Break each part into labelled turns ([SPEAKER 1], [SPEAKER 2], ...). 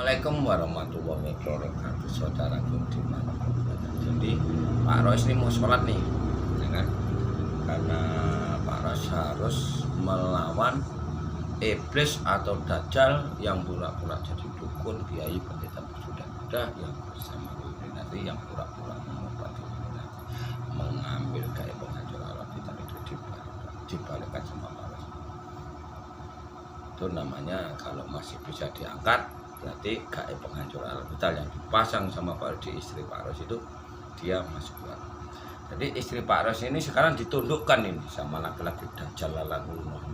[SPEAKER 1] Assalamualaikum warahmatullahi wabarakatuh, saudaraku dimanapun berada. Jadi Pak Ros ini mau sholat nih, ya kan? Karena Pak Ros harus melawan iblis atau dajjal yang pura-pura jadi dukun, kiai, pendeta bersudah-sudah yang bersama Illuminati, yang pura-pura mengobati Illuminati, mengambil gaya penghancur alam kita itu dibalikan sama Pak Ros. Itu namanya kalau masih bisa diangkat, berarti gaib penghancur alam vital yang dipasang sama Pak Ros di istri Pak Ros itu dia masih kuat. Jadi istri Pak Ros ini sekarang ditundukkan ini sama laki-laki dajjal lalanullah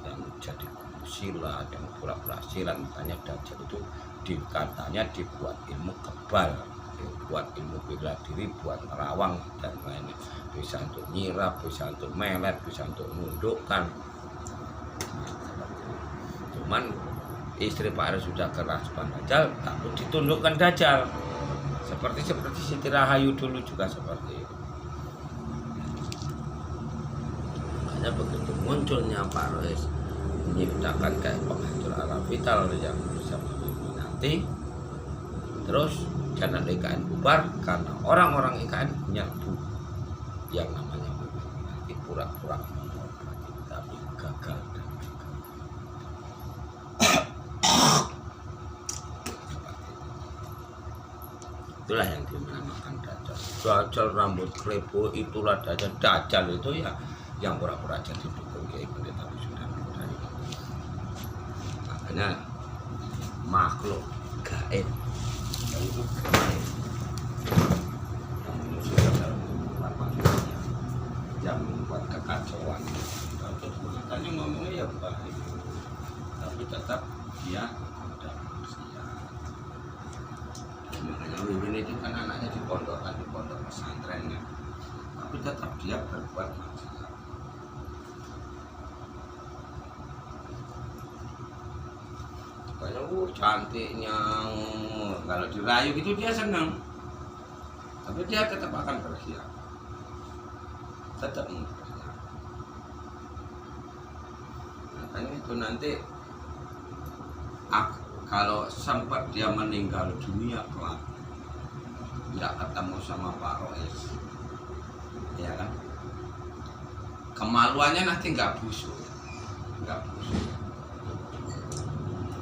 [SPEAKER 1] yang jadi silat, yang pura-pura silat. Makanya dajjal itu katanya dibuat ilmu kebal, dibuat ilmu bela diri, buat merawang dan lainnya, bisa untuk nyirap, bisa untuk melet, bisa untuk menundukkan. Cuman istri Pak Ros sudah kerasukan dajjal, takut ditundukkan dajjal. Seperti Siti Rahayu dulu juga seperti itu. Makanya begitu munculnya Pak Ros menciptakan kayak penghancur alam vital yang bisa nanti, terus channel IKN bubar karena orang-orang IKN nyerbu yang namanya nanti pura-pura mengobati tapi gagal. Itulah yang dinamakan dajjal. Dajjal rambut krebo itulah dajjal. Dajjal itu ya yang pura-pura jadi dukun kiai pendeta sudah dari. Makanya makhluk gaib itu gaib yang menyusul dalam kehidupan manusia, yang membuat kekacauan. Makanya ngomongnya ya baik, tapi tetap dia ada manusia. Makanya Wiwin itu kan anaknya di pondok pesantrennya, tapi tetap dia berbuat maksiat. Makanya cantiknya, kalau dirayu gitu dia senang, tapi dia tetap akan berkhianat, tetap berkhianat. Makanya itu nanti kalau sempat dia meninggal dunia kelak, tidak ketemu sama Pak Ros, ya kan? Kemaluannya nanti nggak busuk,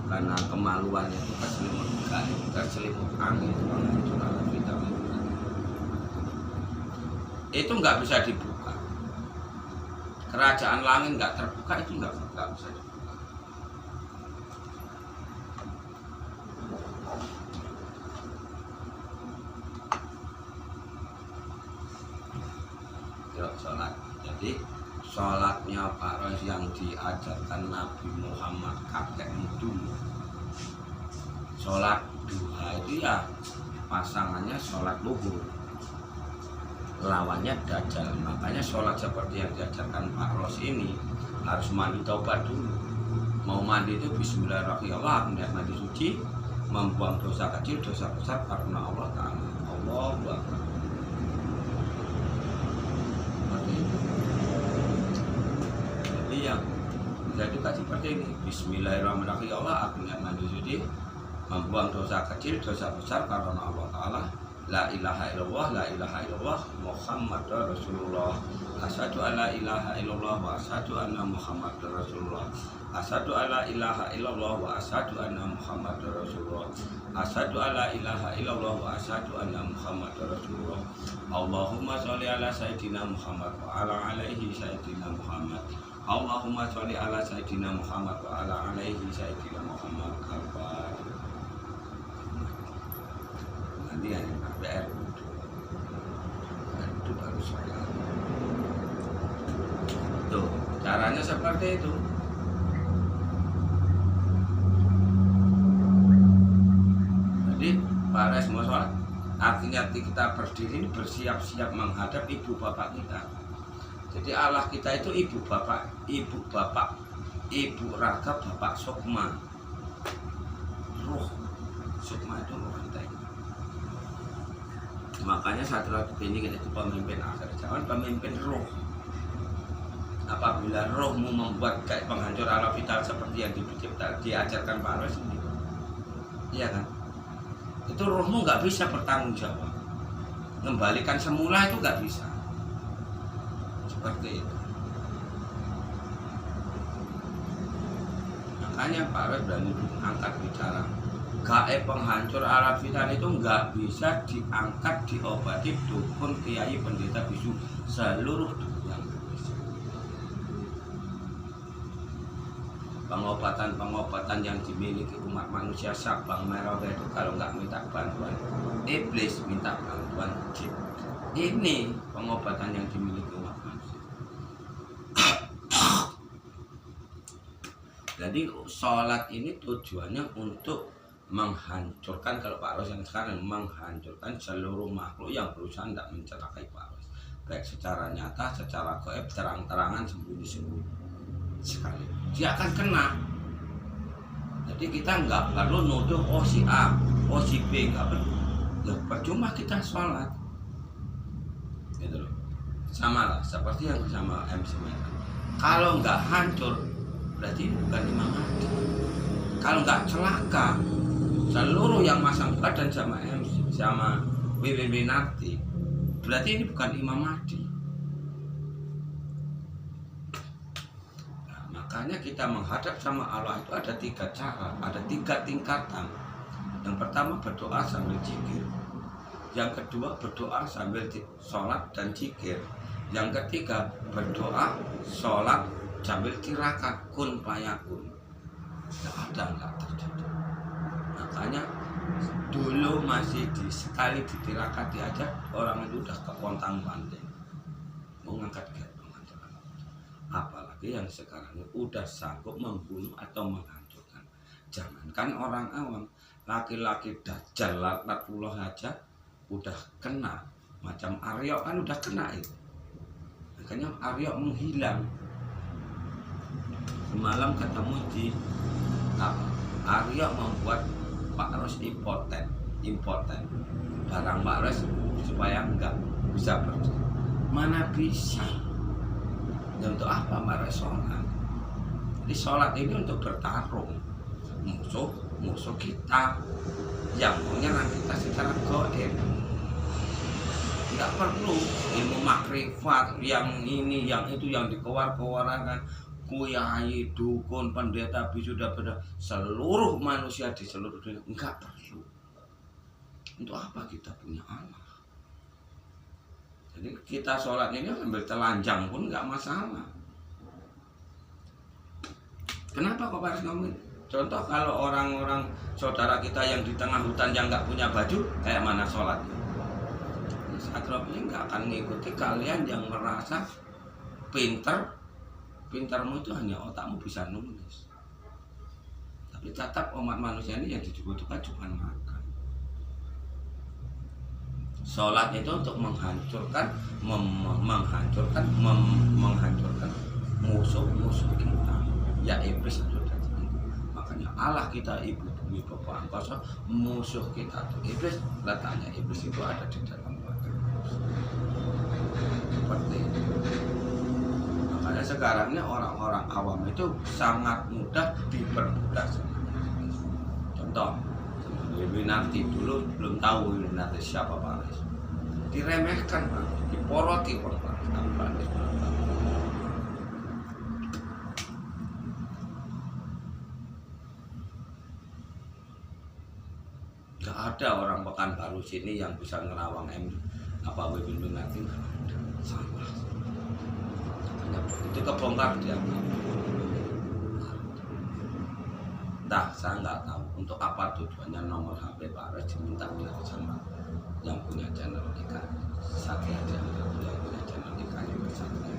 [SPEAKER 1] karena kemaluannya itu keselimut angin, itu nggak bisa dibuka. Kerajaan langit nggak terbuka, itu nggak bisa dibuka. Sholat. Jadi sholatnya Pak Ros yang diajarkan Nabi Muhammad kakek dulu, sholat duha itu ya pasangannya sholat luhur, lawannya dajjal. Makanya sholat seperti yang diajarkan Pak Ros ini harus mandi taubat dulu. Mau mandi itu bismillahirrahmanirrahim, kemudian mandi suci, membuang dosa kecil, dosa besar karena Allah Ta'ala. Allahu Akbar. Yang bisa juga seperti ini, bismillahirrahmanirrahim, Allah aku niat mandi suci, membuang dosa kecil, dosa besar karena Allah Ta'ala. La ilaha illallah, la ilaha illallah, Muhammad Rasulullah. Asyhadu an la ilaha illallah wa asyhadu anna Muhammad Rasulullah. Asyhadu an la ilaha illallah wa asyhadu anna Muhammad Rasulullah. Asyhadu an la ilaha illallah wa asyhadu anna Muhammad Rasulullah. Allahumma sholli ala sayyidina Muhammad wa ala alaihi sayyidina Muhammad. Allahumma sholli ala sayyidina Muhammad wa ala alaihi sayyidina Muhammad. Nanti yang KPR itu baru sholat. Tuh, caranya seperti itu. Jadi para semua sholat, artinya kita berdiri bersiap-siap menghadap ibu bapak kita. Jadi Allah kita itu ibu bapak, ibu raga, bapak sukma, ruh. Sukma itu ruh kita ini. Makanya saat ini kita itu pemimpin akhir zaman, pemimpin ruh. Apabila rohmu membuat kayak penghancur alam vital seperti yang diajarkan Pak Ros ini, iya kan? Itu rohmu nggak bisa bertanggung jawab, kembalikan semula itu nggak bisa, seperti itu. Makanya Pak Roy berani angkat bicara gaib penghancur alam fitan itu nggak bisa diangkat, diobati dukun, kiai, pendeta, bisu seluruh dunia nggak bisa. Pengobatan yang dimiliki umat manusia Sabang Merauke itu kalau nggak minta bantuan iblis, minta bantuan jin. Ini pengobatan yang dimiliki umat manusia. Jadi sholat ini tujuannya untuk menghancurkan, kalau Pak Ros yang sekarang menghancurkan seluruh makhluk yang berusaha tidak mencelakai Pak Ros, baik secara nyata, secara gaib, terang-terangan, sembunyi-sembunyi sekali dia akan kena. Jadi kita nggak perlu nuduh oh si A, oh si B, nggak perlu. Loh, percuma kita sholat gitu loh. Sama lah seperti yang sama MC Meta, kalau nggak hancur berarti bukan Imam Mahdi. Kalau nggak celaka seluruh yang masang badan sama MC sama WWW Narti, berarti ini bukan Imam Mahdi. Nah, makanya kita menghadap sama Allah itu ada 3 cara, ada 3 tingkatan. Yang pertama berdoa sambil zikir, yang kedua berdoa sambil sholat dan zikir, yang ketiga berdoa sholat sambil tirakat kun fayakun. Nggak ada, nggak terjadi. Makanya dulu masih sekali ditirakati aja orang itu udah kepontang panting mau ngangkat penghancuran. Apalagi yang sekarang ini udah sanggup membunuh atau menghancurkan. Jangankan orang awam, laki-laki dajjal laknatullah aja udah kena. Macam Aryo kan udah kena itu. Makanya Aryo menghilang. Semalam ketemu di Aryo membuat Pak Ros impoten barang Pak Ros supaya enggak bisa pergi. Mana bisa? Dan untuk apa Pak Ros sholat? Jadi sholat ini untuk bertarung musuh kita yang menyerang kita secara gaib. Enggak perlu ilmu makrifat yang ini yang itu yang dikeluarkan kiai, dukun, pendeta, bisu, seluruh manusia di seluruh dunia. Enggak perlu. Untuk apa kita punya Allah? Jadi kita sholat ini sambil telanjang pun enggak masalah. Kenapa kok harus ngomongin? Contoh kalau orang-orang saudara kita yang di tengah hutan yang enggak punya baju, kayak mana sholatnya? Satrapnya enggak akan mengikuti kalian yang merasa pintarmu itu hanya otakmu bisa nulis, tapi tetap umat manusia ini yang dibutuhkan cuma makan. Sholat itu untuk menghancurkan musuh-musuh kita, ya iblis itu tadi. Makanya Allah kita ibu bumi bapak angkasa, musuh kita itu iblis. Letaknya iblis itu ada di dalam badan. Seperti itu. Makanya sekarang ini orang-orang awam itu sangat mudah diperbudak. Contoh, Illuminati dulu belum tahu Illuminati siapa Pak Res. Diremehkan Pak, diporoti Pak Res. Gak ada orang Pekanbaru sini yang bisa ngerawang Illuminati. Salah. Itu kebongkar dia. Nah, saya nggak tahu untuk apa tujuannya nomor HP Pak Res diminta sama yang punya channel ikan Satria, yang punya channel ikan Kesatria.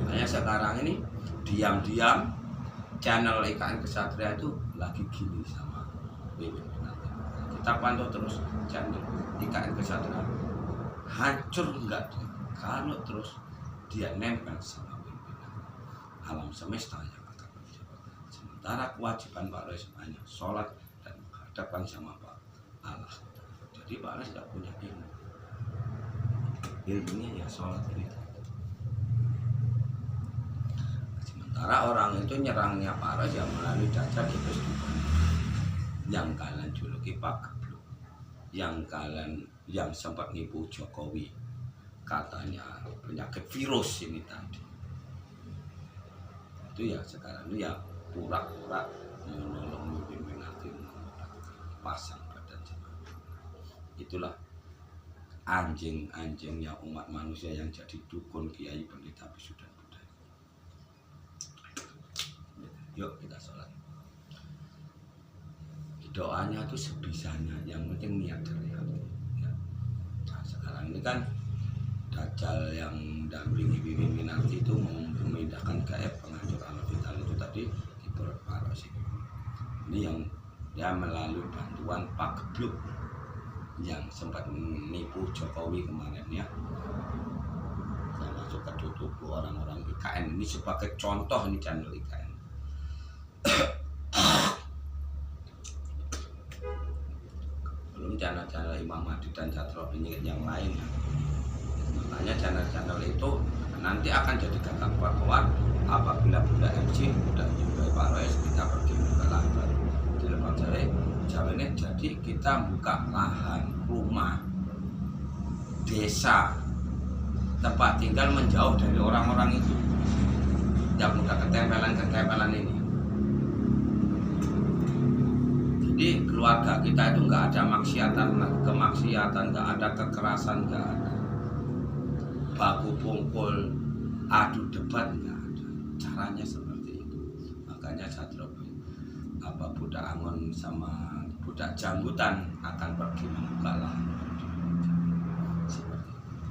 [SPEAKER 1] Makanya sekarang ini diam-diam channel ikan Kesatria itu lagi gini sama BBM. Kita pantau terus channel ikan Kesatria hancur enggak dia kalau terus dia nempel sama pimpinan alam semesta yang akan menjawab. Sementara kewajiban Pak Res hanya sholat dan menghadapkan sama Pak Allah. Jadi Pak Res tidak punya ilmu. Ilmunya ya sholat ini. Sementara orang itu nyerangnya Pak Res yang melalui dajjal iblis. yang kalian juluki Pak Geblok, yang sempat nipu Jokowi, katanya penyakit virus ini tadi. Itu ya sekarang itu ya pura-pura menolong Mimin Minarti pasang badan jemaah. Itulah anjing-anjingnya umat manusia yang jadi dukun, kiai, pendeta, bisu dan budaya. Yuk kita sholat. Doanya itu sebisanya, yang penting niat dari hati ya. Nah, sekarang ini kan Dajjal yang dampingi Mimin Minarti itu memindahkan gaib penghancur alam vital itu tadi di perut Pak Ros ini yang dia melalui bantuan Pak Geblok yang sempat menipu Jokowi kemarin ya, yang masuk ke tubuh orang-orang IKN. Ini sebagai contoh, ini channel IKN. Belum channel-channel Imam Mahdi dan Jatro ini yang lain ya. Makanya channel-channel itu nanti akan jadi gagak kuat apabila Bunda MC dan juga Pak Royes kita pergi ke lahan di Lebak Jawa ini. Jadi kita buka lahan, rumah, desa, tempat tinggal menjauh dari orang-orang itu yang mudah ketempelan ini. Jadi keluarga kita itu nggak ada kemaksiatan, nggak ada kekerasan, nggak ada baku pungkul, adu debat, nggak ada. Caranya seperti itu. Makanya Satrio budak Angon sama budak Janggutan akan pergi membuka lahan seperti itu.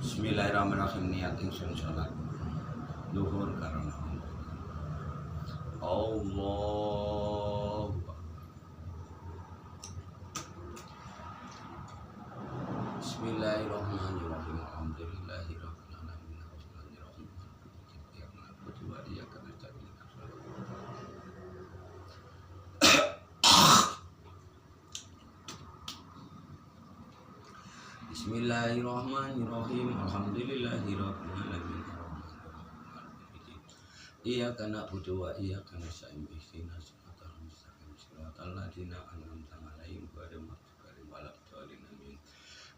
[SPEAKER 1] Bismillahirrahmanirrahim. Niat ingsun sholat luhur karena Allah. Bismillahirrahmanirrahim. Alhamdulillahirabbil alamin. Arrahmanirrahim. Iyyaka na'budu wa iyyaka nasta'in. Bismillahirrahmanirrahim. Alhamdulillahirabbil alamin. Iyyaka na'budu wa iyyaka nasta'in. Ihdinas siratal mustaqim. Siratal ladzina an'amta 'alaihim ghairil maghdubi 'alaihim waladdallin. Amin.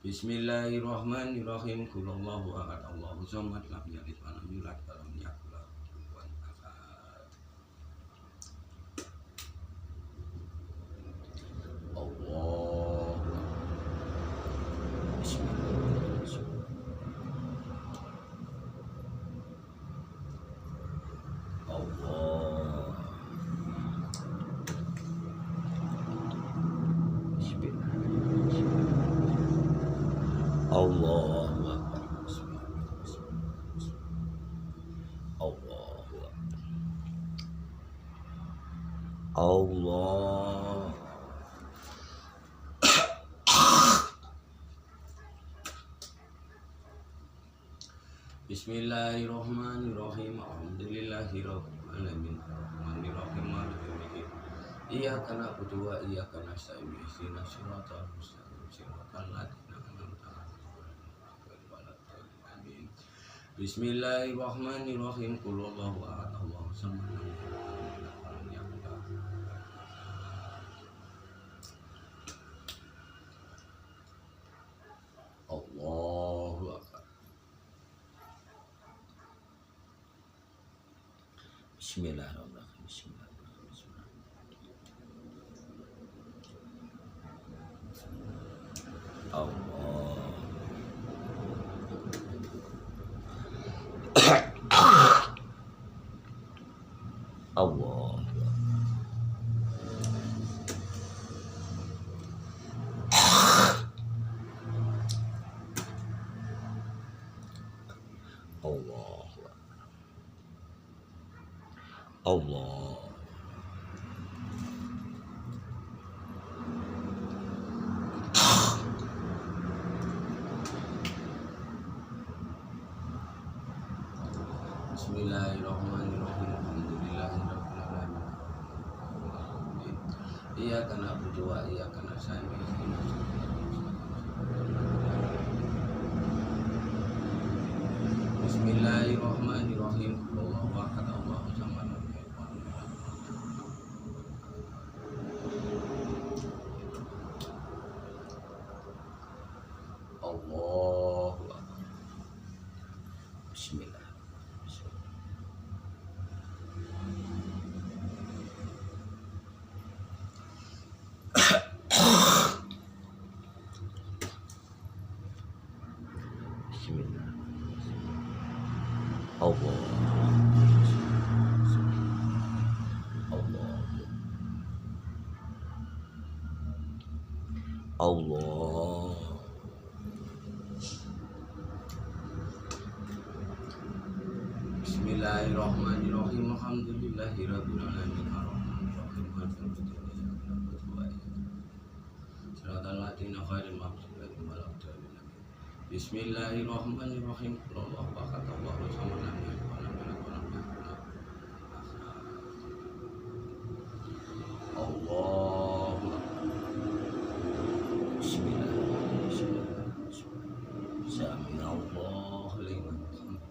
[SPEAKER 1] Bismillahirrahmanirrahim. Qulhuwallahu ahad, Allahu samad, lam yalid wa lam yulad wa lam yakul lahu kufuwan ahad. Allah. Bismillahirrahmanirrahim. Allah. Allahu Akbar. Allahu Akbar. Allah. Bismillahirrahmanirrahim. Alhamdulillahirabbil alamin. Arrahmanirrahim. Maliki yaumiddin. Iyyaka na'budu wa iyyaka nasta'in. Ihdinas siratal mustaqim. Siratal ladzina an'amta 'alaihim. Amin. Bismillahirrahmanirrahim. Qul huwallahu ahad, Allahu samad, lam yalid wa lam yakul lahu kufuwan ahad. Allahu Akbar. Bismillahirrahmanirrahim. Bismillahirrahmanirrahim. Allah. Allah. Allah. Allah. Bismillahirrahmanirrahim. Alhamdulillahirabbil alamin. Iyyaka na'budu wa iyyaka nasta'in. Ihdinas siratal mustaqim. Bismillahirrahmanirrahim. Allahu akbar. Allahu samad. Lam yalid wa lam yulad. Allah, Allah, Allah. Bismillahirrahmanirrahim. Alhamdulillahirabbil alamin. Arrahmanirrahim. Maliki yaumiddin. Shiratal ladzina ghairil maghdubi alaihim waladdallin. Bismillahirrahmanirrahim. Allahu akbar. Allahu samad. Lam yalid walam yulad walam yakul lahu Allahu Bismillahirrahmanirrahim. Sami Allahu liman hamidah.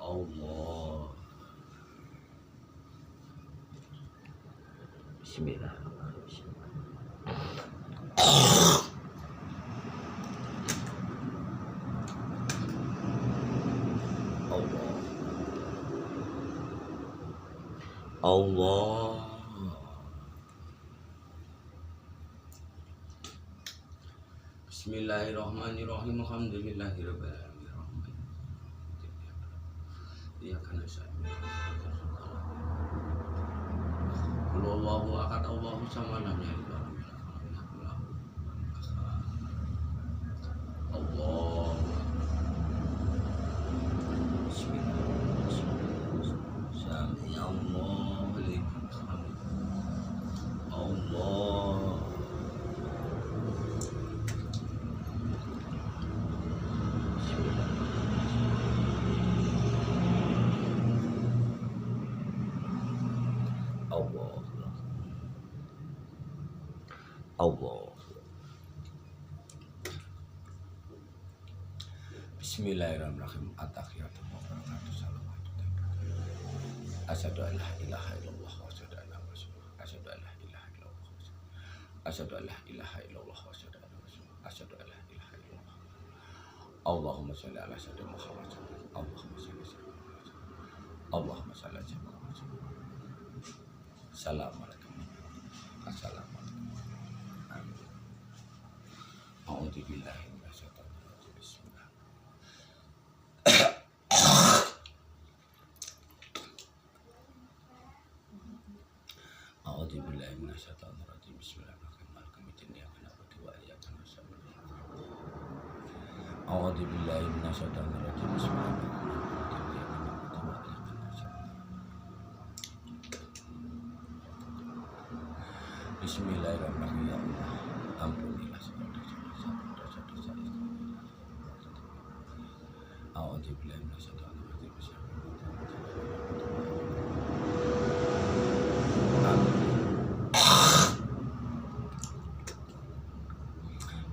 [SPEAKER 1] Allah. Bismillahirrahmanirrahim. Allah. Allah. Bismillahirrahmanirrahim. Alhamdulillahirabbil alamin. Iyyaka nasta'in. Allahu akbar. Allahu samad. Lam yalid walam yulad walam yakul lahu Allah. Bismillahirrahmanirrahim. Sami Allahu liman hamidah. Allah. Allah. Allah. Bismillahirrahmanirrahim. At-tahiyatu wa salawatu. Asyhadu an la ilaha illallah wa asyhadu anna Rasulullah. Asyhadu an la ilaha illallah. Asyhadu an la ilaha illallah wa asyhadu anna Rasulullah. Asyhadu an la ilaha illallah. Allahumma shalli ala sayyidina Muhammad. Allahumma shalli ala sayyidina Muhammad. Allahumma shalli ala sayyidina Muhammad. Assalamualaikum. Assalamualaikum. Amin. A'udzubillahi minasyaitonir rajim. Bismillah. A'udzubillahi minasyaitonir rajim. Bismillahirrahmanirrahim. Maliki yaumiddin. Iyyaka na'budu wa iyyaka nasta'in. A'udzubillahi minasyaitonir rajim. Bismillahirrahmanirrahim. Bismillahirrahmanirrahim. Ya Allah, ampunilah segala dosa-dosa istri. A'udzubillahi minasyaitonir rajim.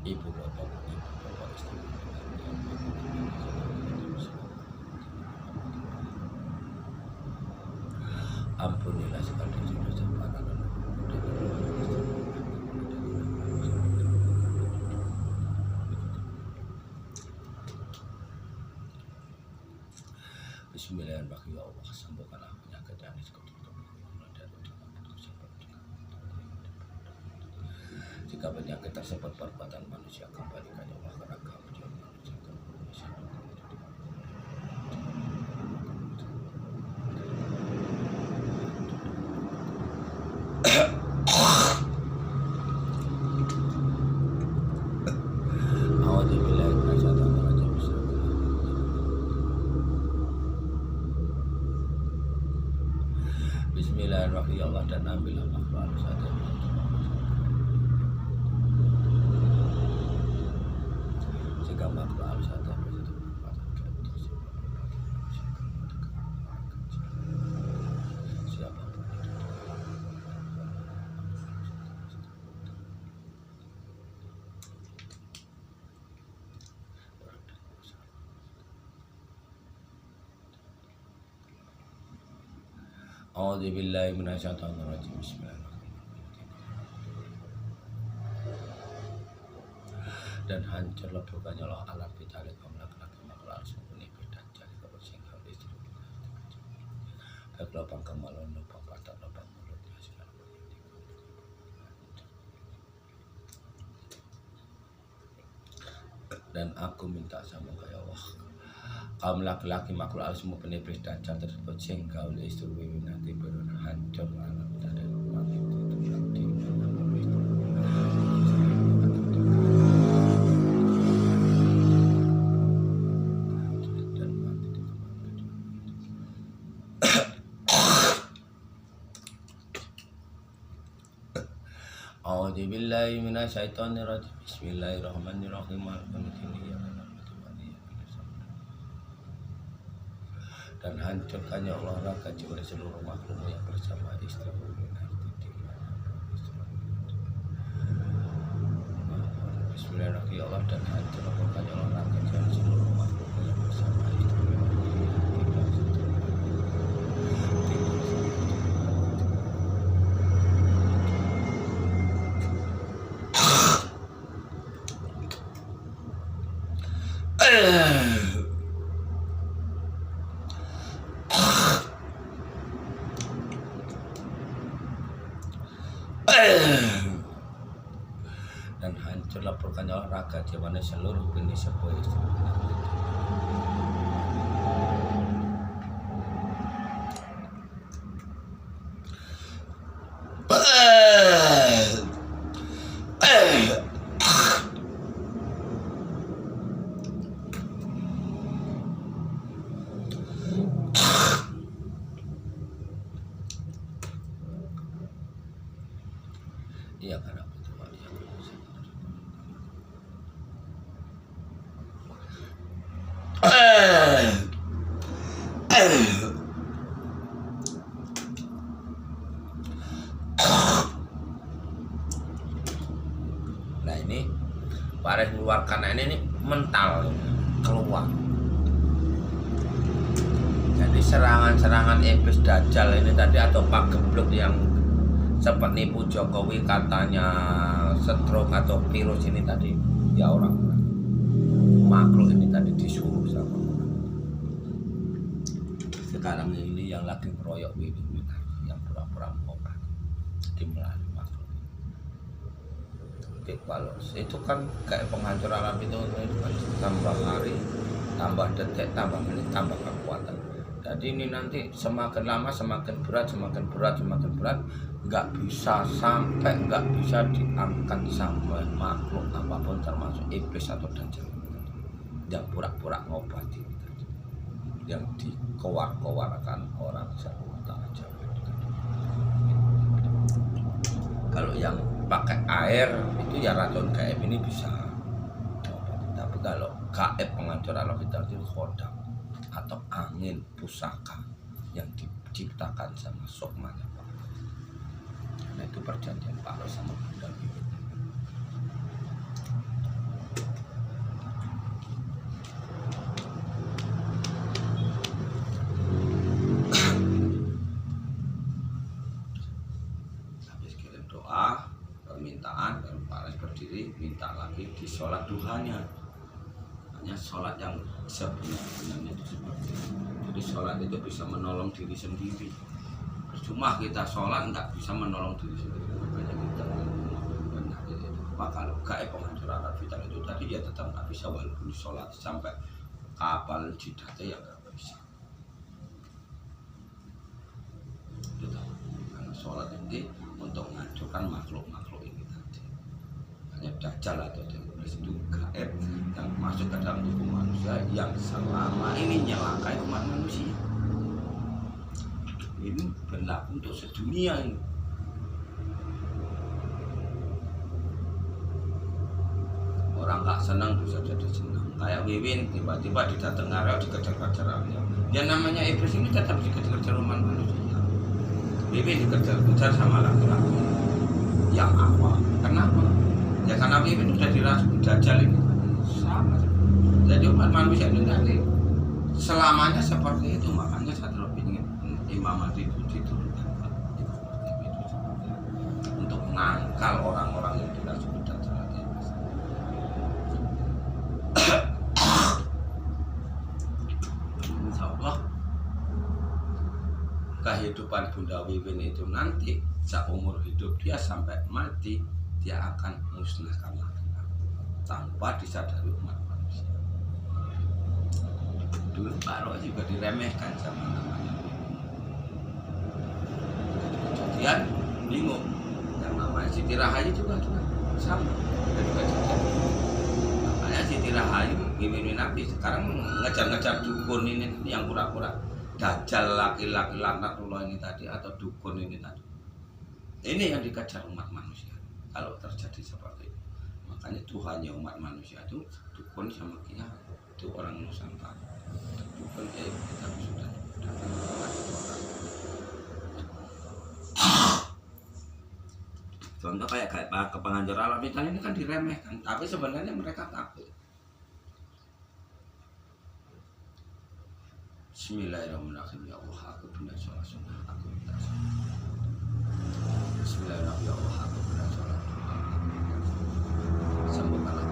[SPEAKER 1] Ibu bapak istri. Ampunilah segala dosa-dosa para Bismillahirrahmanirrahim. Ya Allah, sembuhkanlah penyakit dan jika penyakit tersebut perbuatan manusia, kembalikan ya Allah karena Kamu Dia manusia. Bismillahirrahmanirrahim. Ya Allah, dan ambillah makhluk saja. Jika makhluk harus ada siapapun A'udzubillahi minasyaitonir rajim. Bismillahirrahmanirrahim. Dan hancur leburkannya Allah alat bicara laki-laki makhluk harus mempunyai beda jari kebersingkal istri baik lubang kemaluan, lubang badan, lubang mulut dan aku minta sama ya Allah, kaum laki-laki makhluk halus maupun iblis dajjal tersebut sing gaul istri winati berona hancur alam dan mati itu A'udzu billahi minasyaitonir rajim. Bismillahirrahmanirrahim. Dan hancurkannya Allah raga jiwa seluruh makhluk yang bersama istri. Bismillahirrahmanirrahim. Allah dan hancurkannya Allah raga jiwa seluruh makhluk yang bersama istri. Dan hancur laporkan olahraga jiwana seluruh bini sebuah istri. Iya karena betul Nah ini Paris mengeluarkan ini mental keluar. Jadi serangan-serangan iblis dajjal ini tadi atau Pak Geblok yang sempat nipu Jokowi katanya stroke atau virus ini tadi ya orang-orang makhluk ini tadi disuruh sama orang. Sekarang ini yang lagi meroyok Wiwin yang pura-pura ngobat di melalui makhluk ini. Kalau itu kan kayak penghancur alam itu kan tambah hari, tambah detik, tambah menit, tambah kekuatan. Jadi ini nanti semakin lama semakin berat, nggak bisa sampai, nggak bisa diangkat sampai makhluk apapun termasuk iblis atau dajjal yang pura-pura ngobati yang dikowar-kowarkan orang serta aja. Kalau yang pakai air itu ya racun gaib ini bisa, tapi kalau gaib penghancur alam itu khodam atau angin pusaka yang diciptakan sama sukmanya Pak. Nah itu perjanjian Pak Ros sama Bunda Wiwin. Habis kirim doa, permintaan, dan Pak Ros berdiri minta lagi di sholat duhanya. Hanya sholat yang sebenarnya itu seperti itu. Jadi sholat itu bisa menolong diri sendiri. Percuma kita sholat nggak bisa menolong diri sendiri. Makanya kita penyakit itu. Maka kalau gaib penghancur alam vital itu tadi ya tetap nggak bisa walaupun sholat sampai kapal jidatnya ya nggak bisa. Itu karena sholat ini untuk menghancurkan makhluk-makhluk ini tadi. Hanya dajjal atau iblis itu gaib yang masuk ke dalam tubuh manusia yang selama ini nyelakai umat manusia. Ini berlaku untuk sedunia ini. Orang nggak senang bisa jadi senang. Kayak Wiwin tiba-tiba didateng ngarep dikejar-kejar dia. Ya namanya iblis ini tetap dikejar-kejar umat manusia. Wiwin dikejar-kejar sama laki-laki yang awal. Kenapa? Ya karena Wiwin sudah dirasuki dajjal ini. Sama. Jadi umat manusia ini nanti selamanya seperti itu. Makanya saya ingin Imam Mahdi itu diturunkan untuk mengangkal orang-orang yang dirasuki dajjal. Insya Allah kehidupan Bunda Wiwin itu nanti seumur hidup dia sampai mati dia akan musnahkan laki-laki tanpa disadari umat manusia. Dulu Pak Roy juga diremehkan sama namanya. Kemudian bingung. Yang namanya Siti Rahayu juga sama. Dan juga juga. Makanya Siti Rahayu gimana Nabi sekarang ngejar-ngejar dukun ini yang pura-pura dajjal laki-laki laknatullah ini tadi atau dukun ini tadi. Ini yang dikejar umat manusia. Kalau terjadi seperti itu, makanya Tuhannya umat manusia itu dukun sama kiai, itu orang Nusantara. Dukun kita sudah contoh kayak ke pengajar alam ini kan diremehkan, tapi sebenarnya mereka takut. Bismillahirrahmanirrahim. Ya Allah, aku benar sholat sunnah, aku minta sholat. Bismillahirrahmanirrahim. Ya Allah, aku benar sholat. Sambungkanlah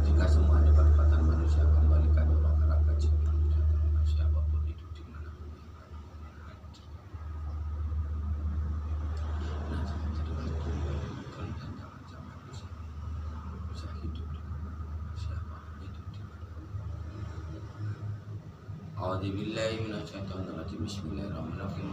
[SPEAKER 1] jika semuanya perbuatan manusia kembalikan Allah ke neraka jahanam. Siapapun itu dimanapun dia berada. Nah, jangan jadilah tujuan dan jangan sampai bisa hidup dengan siapapun itu dimanapun. A'udzubillahi minasyaitonir rajim. Bismillahirrahmanirrahim.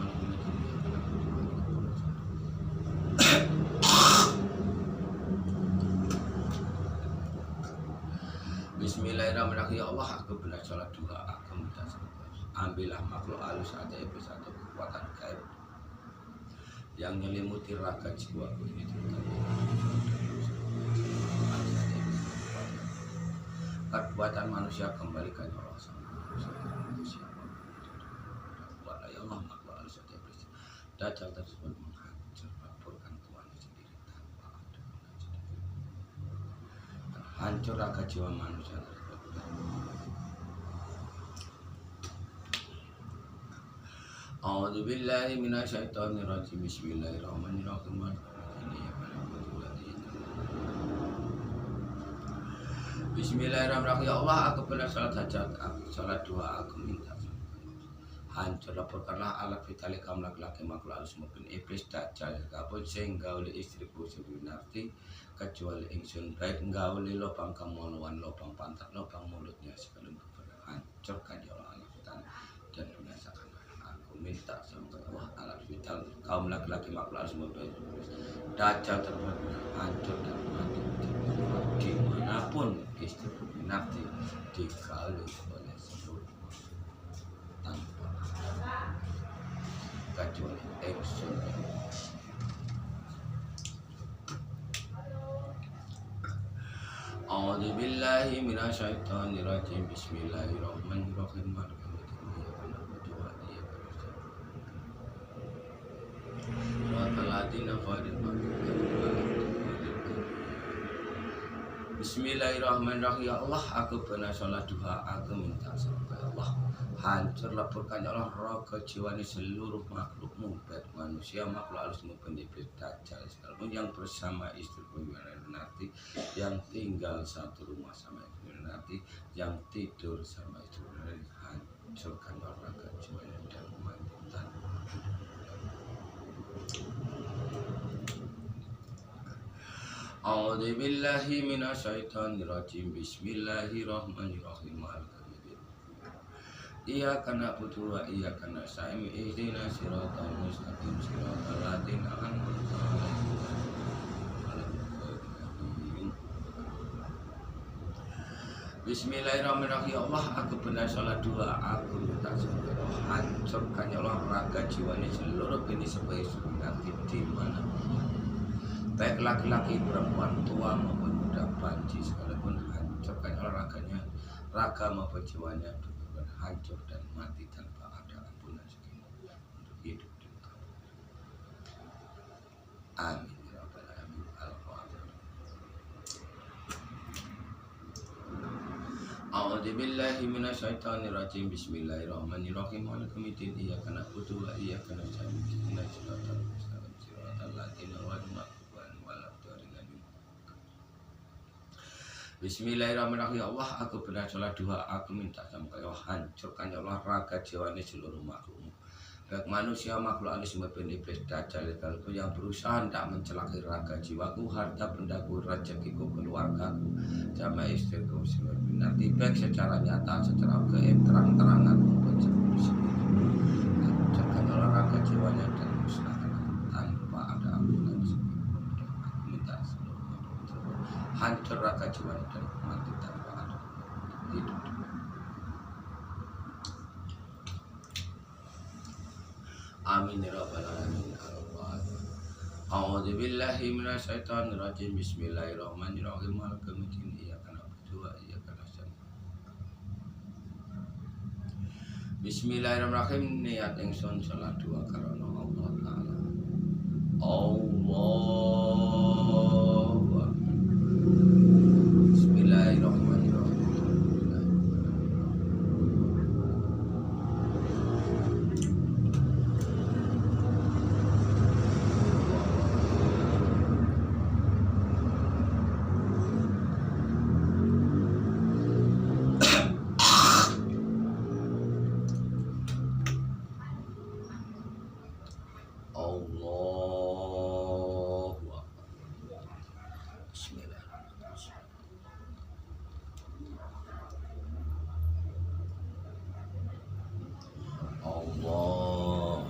[SPEAKER 1] Bismillahirrahmanirrahim. Ya Allah, aku benar sholat duha, aku minta sabar. Ambillah makhluk halus ajaib satu kekuatan gaib yang menyelimuti raga jiwaku ini kekuatan manusia kembalikan ya Allah sama manusia. Ya Allah, makhluk halus ajaib dajjal tersebut menghancur laporkan Tuhan sendiri tanpa ada hancur raga jiwa manusia tersebut. A'udzubillahi minasyaitonirrajim. Bismillahirrahmanirrahim. Bismillahirrahmanirrahim. Ya Allah, aku benar salat hajat, aku salat doa, aku minta hancur laporkanlah alat vitalik kaum laki-laki makhluk halus maupun iblis dajjal kabut sehingga oleh istriku sebenarti kecuali ingsun baik gauli lubang kemuluan lubang pantat lubang mulutnya sekalipun hancurkan ya Allah alat vital dan binasakan. Aku minta sama Allah alat vital kaum laki-laki makhluk halus maupun iblis dajjal hancur dan mati dimanapun istriku binarti dikali oleh seluruh tanpa kecuali ingsun. A'udzubillahi minasyaitonirrajim. Bismillahirrahmanirrahim. Bismillahirrahmanirrahim. Ya Allah, aku benar sholat duha, aku minta sampai Allah hancur laporkan ya Allah roh jiwanya seluruh makhlukmu baik manusia makhluk halus maupun iblis dajjal sekalipun yang bersama istriku nanti yang tinggal satu rumah sama istriku nanti yang tidur sama istriku nanti hancurkan raga jiwanya dan mantan. A'udzubillahi minasyaitonirrajim. Bismillahirrahmanirrahim. Iyyaka na'budu wa iyyaka nasta'in. Ihdinas siratal mustaqim siratal ladzina an'amta 'alaihim. Bismillahirrahmanirrahim. Ya Allah, aku benar salat doa, aku minta sampai Allah hancurkan ya Allah raga jiwanya seluruh jenis sebagai nanti di mana baik laki-laki perempuan tua maupun muda banci sekalipun hancurkan ya Allah raganya raga maupun jiwanya hancur dan mati tanpa ada ampunan untuk hidup di muka. Amin ya rabbal alamin. A'udzubillahi minasyaitonirrajim. Bismillahirrahmanirrahim. Walikumitin iyyaka na'budu wa iyyaka nasta'in. Ihdinas siratal mustaqim siratal ladzina an'amta 'alaihim. Bismillahirrahmanirrahim. Ya Allah, aku benar sholat duha, aku minta sampai Allah hancurkan ya Allah raga jiwanya seluruh makhlukmu baik manusia makhluk halus maupun iblis dajjal itu yang berusaha tidak mencelakai raga jiwaku, harta bendaku, rezekiku, keluargaku, jamaah istriku, nanti baik secara nyata, secara gaib, terang-terangan maupun secara sendiri. Jangan olahraga jiwanya dan musnahkan tanpa ada ampunan. Minta seluruh hancur raga jiwanya dan mati tanpa ada hidup. Amin ya rabbal alamin. A'udzu billahi minasyaitonir rajim. Bismillahirrahmanirrahim. Al-Qamidin iyyaka na'budu wa iyyaka nasta'in. Bismillahirrahmanirrahim. Niat ingsun salat dua karena Allah taala. Allahu Akbar. Bismillahirrahmanirrahim. Allahu Akbar. Bismillahirrahmanirrahim. Allah.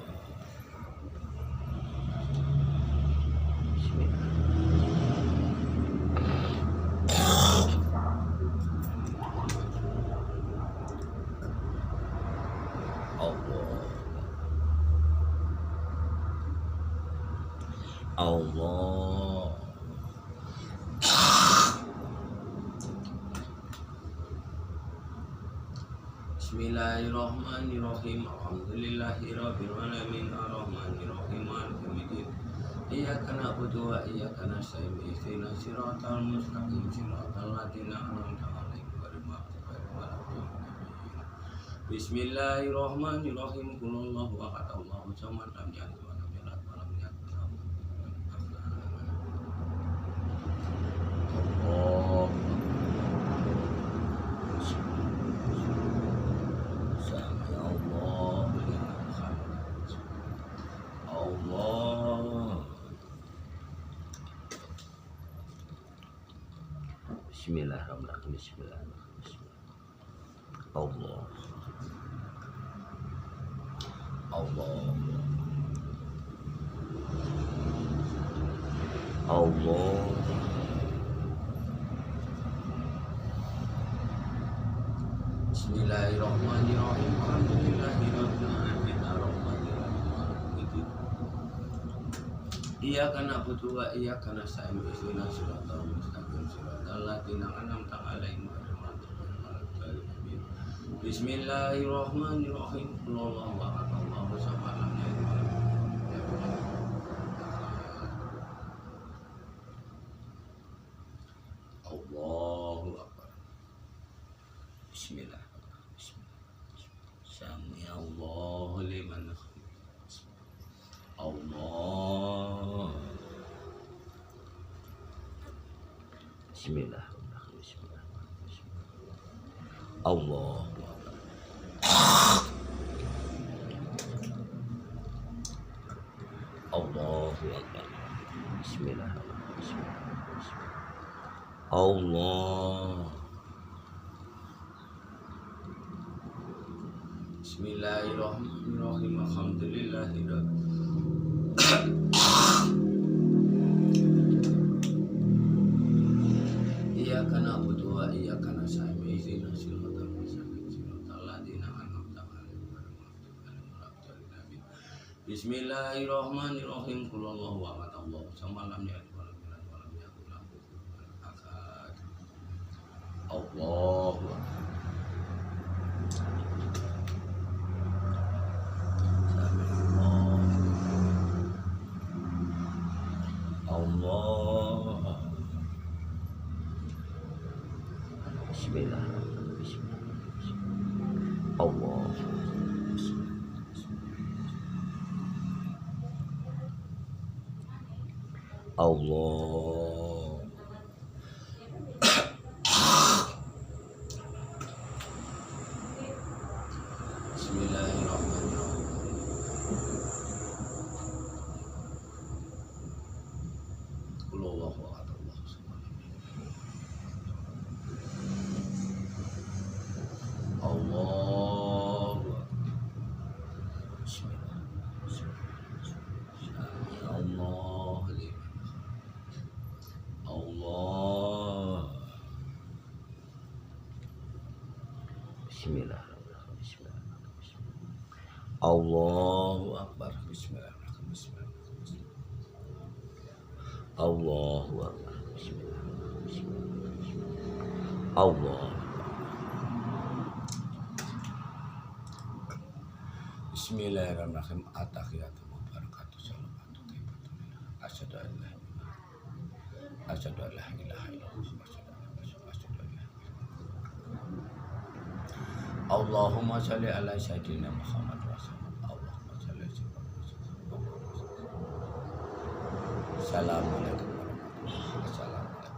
[SPEAKER 1] Allah. Bismillahirrahmanirrahim. Alhamdulillahirabbil alamin arrahmanirrahim maliki yaumiddin. Iyyaka na'budu wa iyyaka nasta'in. Ihdinas siratal mustaqim siratal ladzina an'amta 'alaihim ghairil maghdubi 'alaihim waladdallin. Bismillahirrahmanirrahim. Qul huwallahu ahad, Allahus samad, lam yalid wa lam yulad wa lam yakul lahu kufuwan ahad. Bismillahirrahmanirrahim. Bismillahirrahmanirrahim. Allah. Allah. Allah. Bismillahirrahmanirrahim. Alhamdulillahirabbil alamin arrahmanirrahim maliki yaumiddin. Iyyaka na'budu wa iyyaka nasta'in. Ihdinas siratal mustaqim siratal ladzina an'amta 'alaihim ghairil maghdubi 'alaihim. Bismillahirrahmanirrahim. Qul huwallahu ahad, Allahus samad, lam yalid wa lam yulad. Allahu Akbar. Bismillahirrahmanirrahim. Sami Allahu liman Allah. Bismillahirrahmanirrahim. Allah. Allahu Akbar. Bismillahirrahmanirrahim. Allah. Bismillahirrahmanirrahim. Alhamdulillahirabbil Iyyaka na'budu wa iyyaka nasta'in. Ihdinas siratal mustaqim siratal ladzina an'amta 'alaihim ghairil maghdubi 'alaihim waladdallin. Bismillahirrahmanirrahim. Qul huwallahu ahad, Allahus samad, lam yalid wa lam yulad wa lam yakul lahu kufuwan ahad. Allahu Akbar. Allah. Bismillahirrahmanirrahim. Allah. Allah. Bismillahirrahmanirrahim. Bismillahirrahmanirrahim. Allahu Akbar. Bismillahirrahmanirrahim. Allahu Akbar. Bismillahirrahmanirrahim. Allah. Bismillahirrahmanirrahim. At-tahiyatu wa barakatuh. Salawatu tayyibatu. Asyhadu an la ilaha illallah. Allahumma shalli ala sayyidina Muhammad wa sallam. Allahumma shalli ala sayyidina Muhammad. Assalamualaikum warahmatullahi wabarakatuh.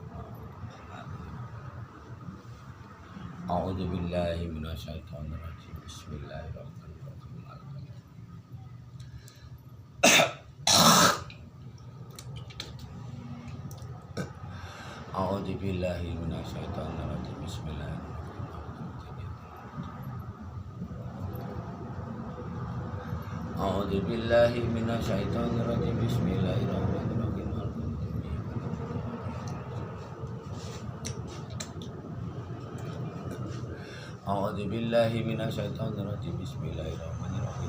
[SPEAKER 1] A'udzu billahi minasyaitonir rajim. Bismillahirrahmanirrahim. A'udzu billahi minasyaitonir rajim. Bismillahirrahmanirrahim. A'udzu billahi minasyaitonir rajim. Bismillahirrahmanirrahim. A'udzu billahi minasyaitonir rajim. Bismillahirrahmanirrahim.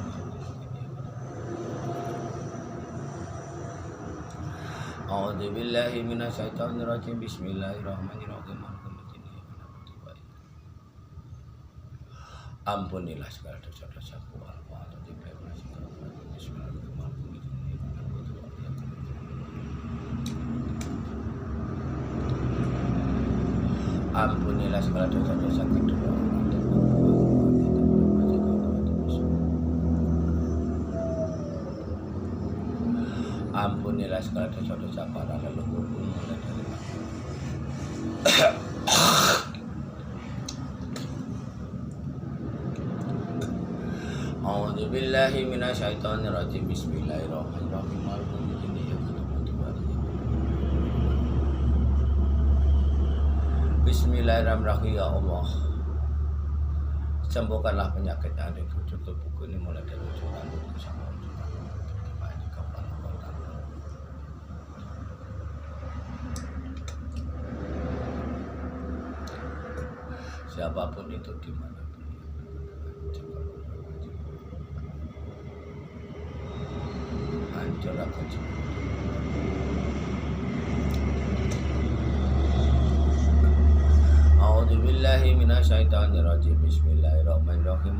[SPEAKER 1] A'udzu billahi minasyaitonir rajim. Bismillahirrahmanirrahim. Ampunilah segala dosa-dosaku. Ampunilah segala dosa-dosa kedua. Ampunilah segala dosa-dosa para leluhurku mulai dari A'udzu billahi minasyaitonir rajim. Bismillahirrahmanirrahim. Bismillahirrahmanirrahim. Ya Allah, sembuhkanlah penyakit yang ada di tubuhku ini mulai dari ujung rambutku sampai ujung kepala otak. Siapapun itu di mana hancur akan sembuh. A'udzu billahi minasyaitonir rajim. Bismillahirrahmanirrahim.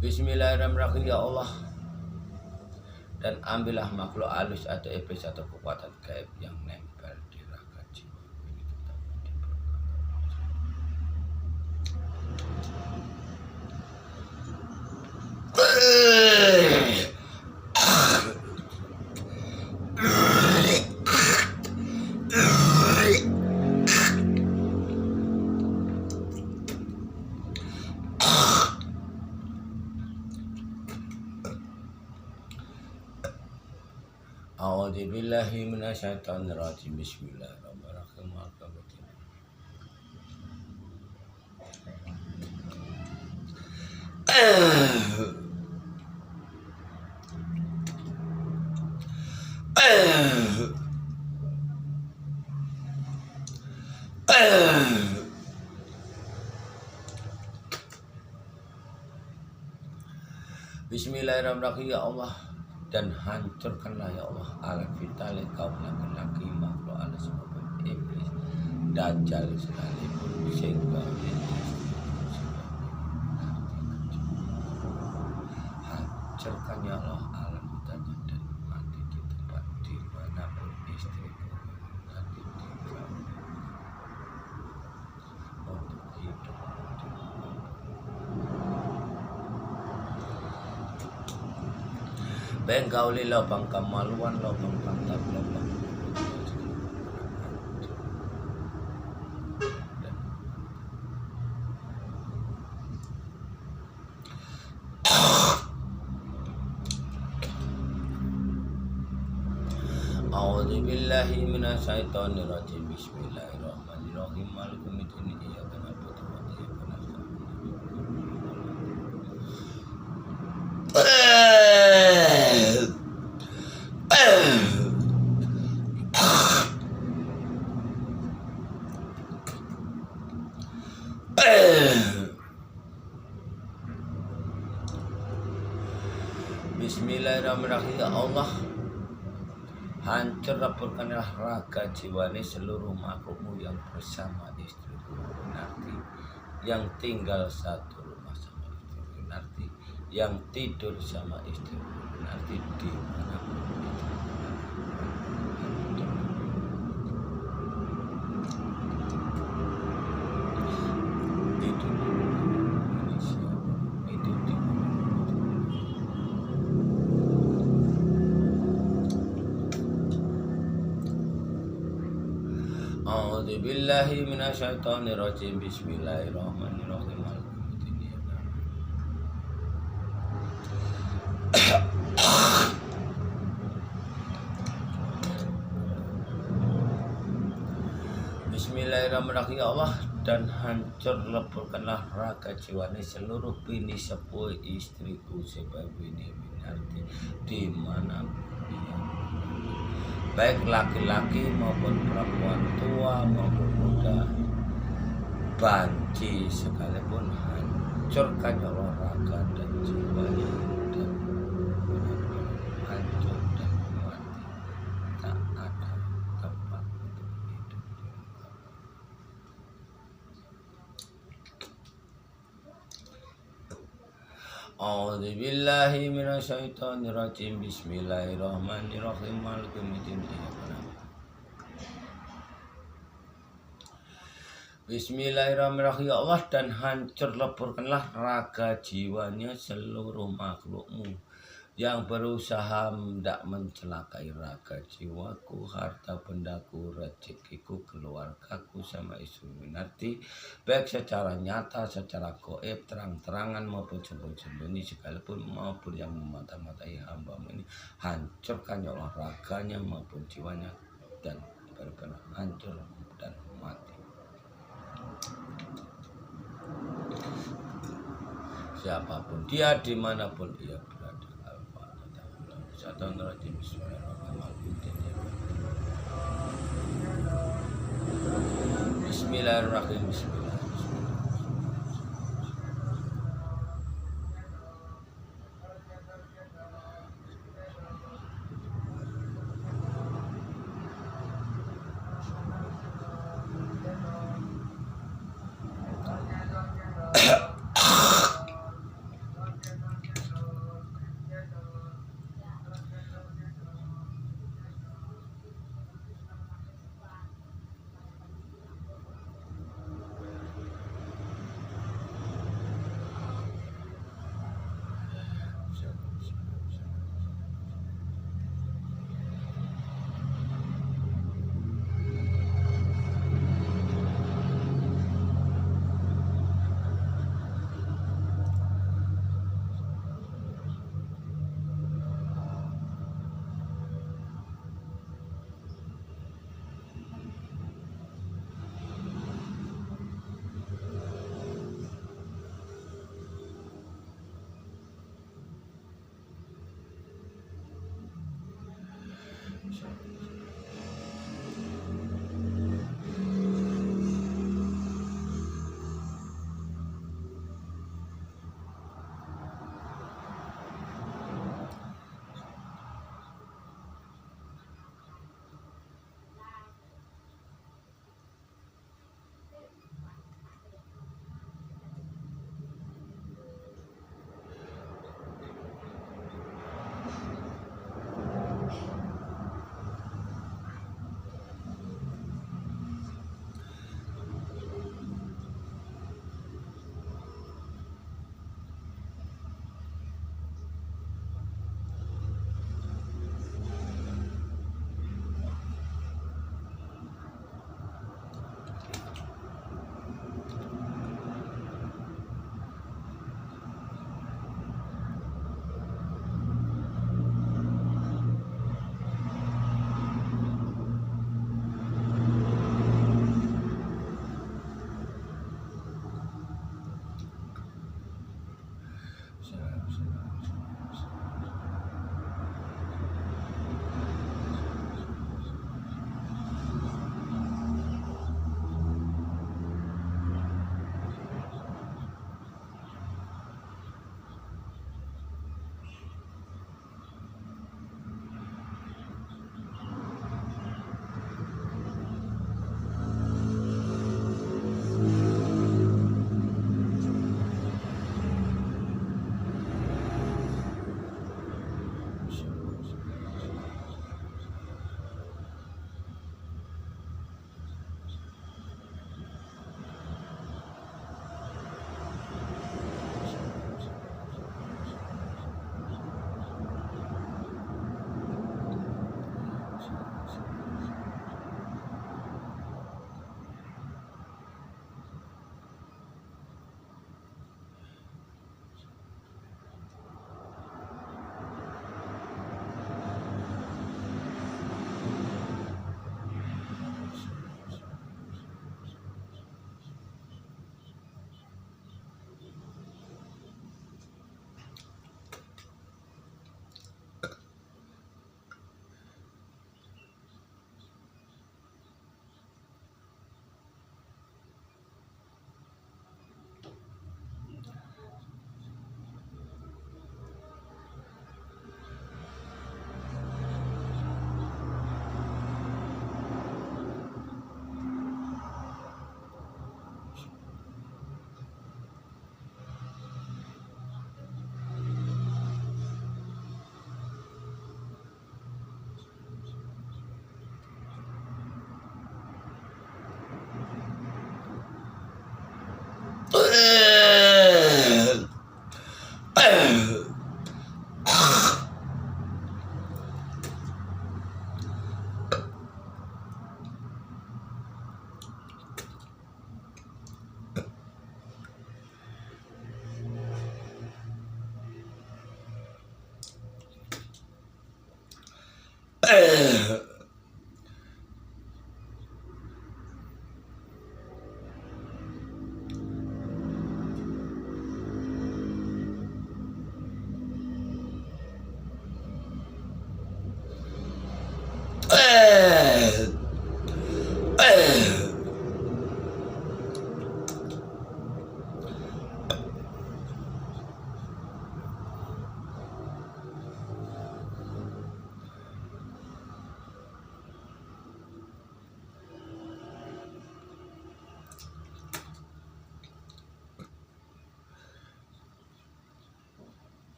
[SPEAKER 1] Bismillahirrahmanirrahim. Ya Allah, dan ambillah makhluk halus atau iblis atau kekuatan gaib yang nempel di raga jiwa ini tetap A'udzu billahi minasyaitonir rajim. Bismillahirrahmanirrahim. Bismillahirrahmanirrahim. Ya Allah, dan hancurkanlah ya Allah alat vitale kaum laki-laki makhluk halus maupun iblis dajjal sekalipun sehingga hancurkan ya Allah alam vitanya dan mati di tempat di manapun istriku nanti tinggal untuk hidup. Bengkauli lobang kemaluan, lobang pantat, lobang A'udzu billahi minasyaitonir rajim. Bismillahirrahmanirrahim. Malikum yaumiddin. Iyyaka na'budu wa iyyaka nasta'in. Bismillahirrahmanirrahim. Ya Allah, hancur laporkanlah raga jiwani seluruh makhlukmu yang bersama istriku Narti, yang tinggal satu rumah sama istriku Narti, yang tidur sama istriku Narti di mana A'udzu billahi minasyaitonir rajim. Bismillahirrahmanirrahim. Bismillahirrahmanirrahim. Ya Allah, dan hancur leburkanlah raga jiwani seluruh bini sepuh istriku sebab bini Minarti di mana baik laki-laki maupun perempuan, tua maupun muda, banci sekalipun, hancurkan ya Allah raga dan jiwanya, dan hancur dan mati, tak ada tempat untuk hidup. A'udzu billahi minasyaitonir rajim. Bismillahirrahmanirrahim. Maliki yaumiddin. Bismillahirrahmanirrahim. Ya Allah, dan hancur leburkanlah raga jiwanya seluruh makhlukmu yang berusaha hendak mencelakai raga jiwaku, harta bendaku, rezekiku, keluargaku sama istri Minarti, baik secara nyata, secara goib, terang-terangan maupun sembunyi-sembunyi sekalipun, maupun yang memata-matai hamba ini, hancurkan ya Allah raganya maupun jiwanya, dan benar-benar hancur dan mati. Siapapun dia, dimanapun dia berada. Bismillahirrahmanirrahim.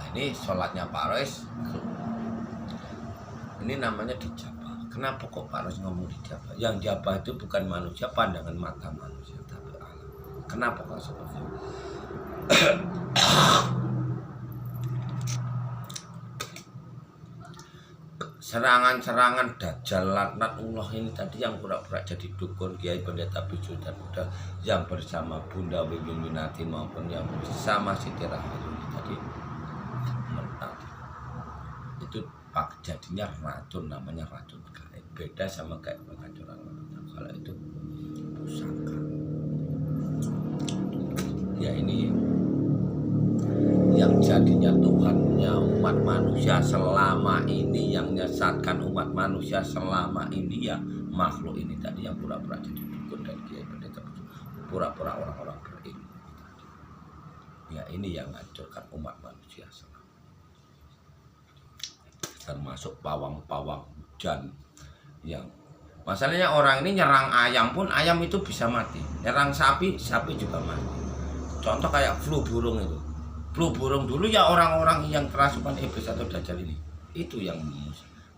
[SPEAKER 1] Ini sholatnya Pak Rois, ini namanya dijabah. Kenapa kok Pak Rois ngomong dijabah? Yang jabah itu bukan manusia, pandangan mata manusia, tapi Allah. Kenapa kok seperti itu? Serangan-serangan dajjal laknatullah ini tadi yang pura-pura jadi dukun, kiai, pendeta, bisu dan udah yang bersama Bunda Wiwi Minati maupun yang bersama Siti Rahayu tadi menang. Itu pak jadinya racun, namanya racun gaib. Beda sama kayak pengacuran kalau itu pusaka. Ya ini yang jadinya Tuhannya umat manusia selama ini, yang menyesatkan umat manusia selama ini ya makhluk ini tadi yang pura-pura jadi dukun dan kiai pendeta, pura-pura orang-orang berilmu. Ya ini yang menghancurkan umat manusia selama, termasuk pawang-pawang hujan yang masalahnya orang ini nyerang ayam pun ayam itu bisa mati, nyerang sapi, sapi juga mati. Contoh kayak flu burung itu. Flu burung dulu ya orang-orang yang kerasukan iblis atau dajjal ini itu yang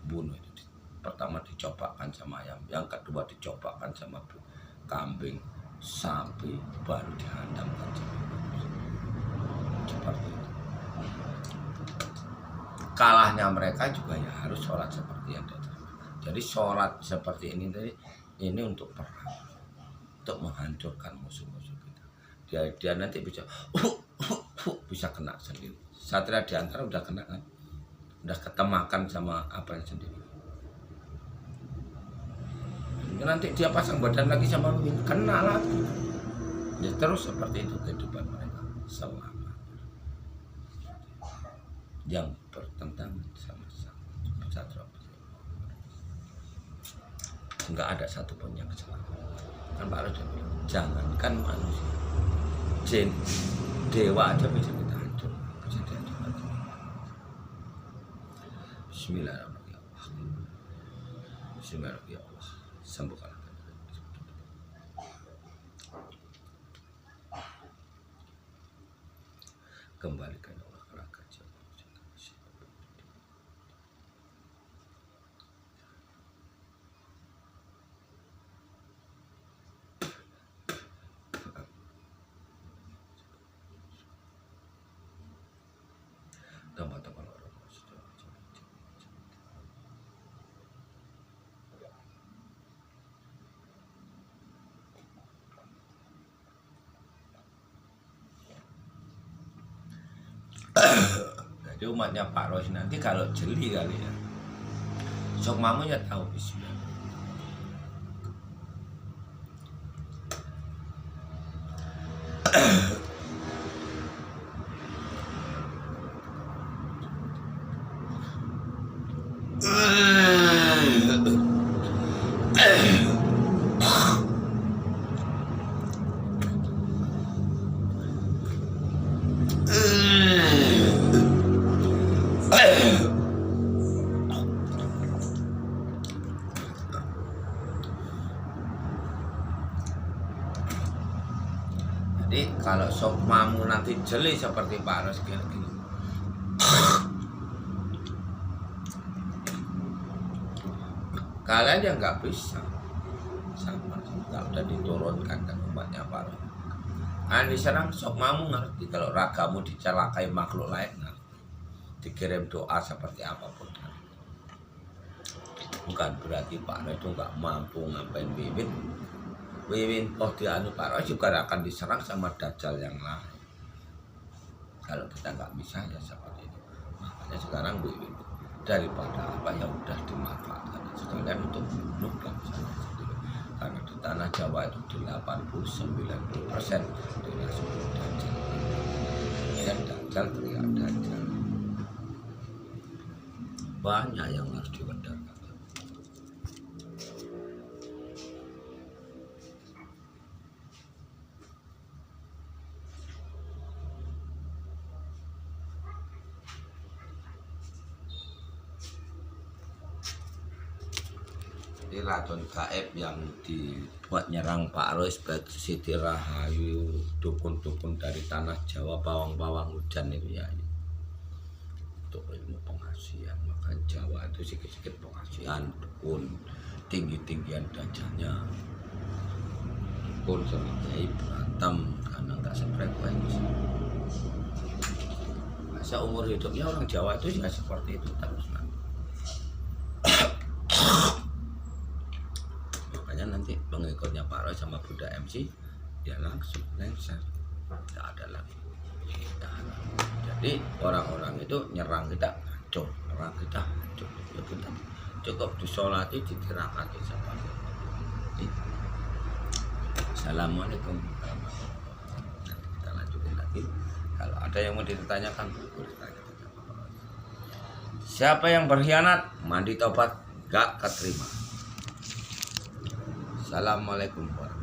[SPEAKER 1] bunuh itu. Pertama dicobakan sama ayam, yang kedua dicobakan sama kambing, sapi, baru dihantamkan sama manusia. Seperti itu. Kalahnya mereka juga ya harus sholat seperti yang tadi. Jadi sholat seperti ini tadi ini untuk perang, untuk menghancurkan musuh-musuh kita. Dia nanti bisa kena sendiri. Satria di antara udah kena kan, udah ketemakan sama apa yang sendiri. Nanti dia pasang badan lagi sama kena lagi. Ya terus seperti itu kehidupan mereka selama yang bertentangan sama Satria. Enggak ada satupun yang selamat. Kan Pak Rois bilang, jangankan manusia, jin, dewa aja bisa kita hancur, bisa dihancurkan. Bismillahirrahmanirrahim. Bismillahirrahmanirrahim. Sembuhkan. Kembalikan Allah ke rakat. Tambah-tambah orang. Jadi umatnya Pak Rois nanti kalau jeli kali ya, sok mamunya tahu bismillah. Jadi kalau sukmamu nanti jeli seperti Pak Ros gini, kalian yang nggak bisa sama, nggak udah diturunkan ke umatnya Pak Ros. Diserang sukmamu ngerti, kalau ragamu dicelakai makhluk lain ngerti, dikirim doa seperti apapun. Bukan berarti Pak Ros itu nggak mampu ngapain Wiwin dianu Pak Ros juga akan diserang sama dajjal yang lain. Kalau kita nggak bisa ya seperti itu. Makanya sekarang Wiwin daripada apa yang udah dimanfaatkan sekalian untuk bunuh bangsa sendiri. Karena di tanah Jawa itu 80-90% dirasuki dajjal. Dan dajjal teriak dajjal. Banyak yang harus diwedarkan. Jadi racun gaib yang dibuat nyerang Pak Ros, baik Siti Rahayu, dukun-dukun dari tanah Jawa, pawang-pawang hujan itu ya, untuk ilmu pengasihan. Maka Jawa itu sedikit pengasihan, dukun tinggi-tinggian dajjalnya, dukun sama kiai berantem karena nggak sefrekuensi. Seumur hidupnya orang Jawa itu juga seperti itu terus nanti. Nanti pengikutnya Pak Ros sama Bunda MC dia langsung lengser, tidak ada lagi. Jadi orang-orang itu nyerang kita hancur, nyerang kita hancur. Ya kita cukup disolati, ditirahati seperti itu. Assalamualaikum warahmatullahi wabarakatuh. Nanti kita lanjutin lagi. Kalau ada yang mau ditanyakan, boleh tanya. Siapa yang berkhianat mandi tobat gak keterima. Assalamualaikum warahmatullahi wabarakatuh.